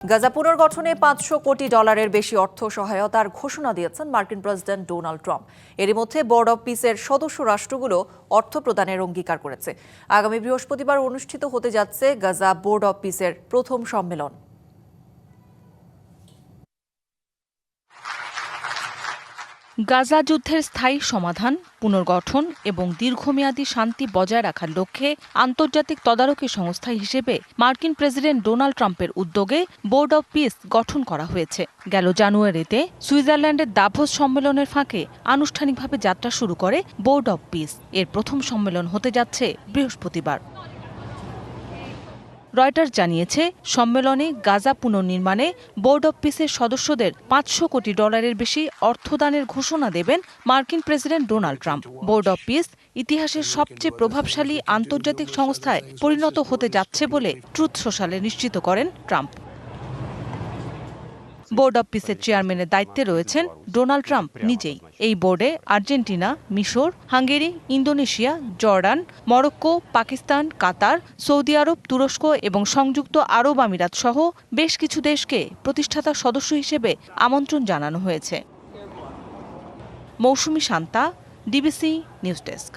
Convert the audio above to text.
গাজা পুনর্গঠনে $500 কোটি বেশি অর্থ সহায়তার ঘোষণা দিয়েছেন মার্কিন প্রেসিডেন্ট ডোনাল্ড ট্রাম্প। এরই মধ্যে বোর্ড অব পিসের সদস্য রাষ্ট্রগুলো অর্থ প্রদানের অঙ্গীকার করেছে। আগামী বৃহস্পতিবার অনুষ্ঠিত হতে যাচ্ছে গাজা বোর্ড অব পিসের প্রথম সম্মেলন। গাজা যুদ্ধের স্থায়ী সমাধান, পুনর্গঠন এবং দীর্ঘমেয়াদী শান্তি বজায় রাখার লক্ষ্যে আন্তর্জাতিক তদারকি সংস্থা হিসেবে মার্কিন প্রেসিডেন্ট ডোনাল্ড ট্রাম্পের উদ্যোগে বোর্ড অব পিস গঠন করা হয়েছে। গেল জানুয়ারিতে সুইজারল্যান্ডের দাভোস সম্মেলনের ফাঁকে আনুষ্ঠানিকভাবে যাত্রা শুরু করে বোর্ড অব পিস। এর প্রথম সম্মেলন হতে যাচ্ছে বৃহস্পতিবার। রয়টার্স জানিয়েছে, সম্মেলনে গাজা পুনর্নির্মাণে বোর্ড অব পিসের সদস্যদের $500 কোটি বেশি অর্থদানের ঘোষণা দেবেন মার্কিন president Donald Trump. Board of piece ইতিহাসের সবচেয়ে প্রভাবশালী আন্তর্জাতিক সংস্থায় পরিণত হতে যাচ্ছে বলে ট্রুথ সোশ্যালে নিশ্চিত করেন ট্রাম্প। বোর্ড অব পিসের চেয়ারম্যানের দায়িত্বে রয়েছেন ডোনাল্ড ট্রাম্প নিজেই। এই বোর্ডে আর্জেন্টিনা, মিশর, Hungary, Indonesia, Jordan, Morocco, Pakistan, Qatar, Saudi আরব, তুরস্ক এবং সংযুক্ত আরব আমিরাত সহ বেশ কিছু দেশকে প্রতিষ্ঠাতা সদস্য হিসেবে আমন্ত্রণ জানানো হয়েছে। মৌসুমী শান্তা, ডিবিসি নিউজ ডেস্ক।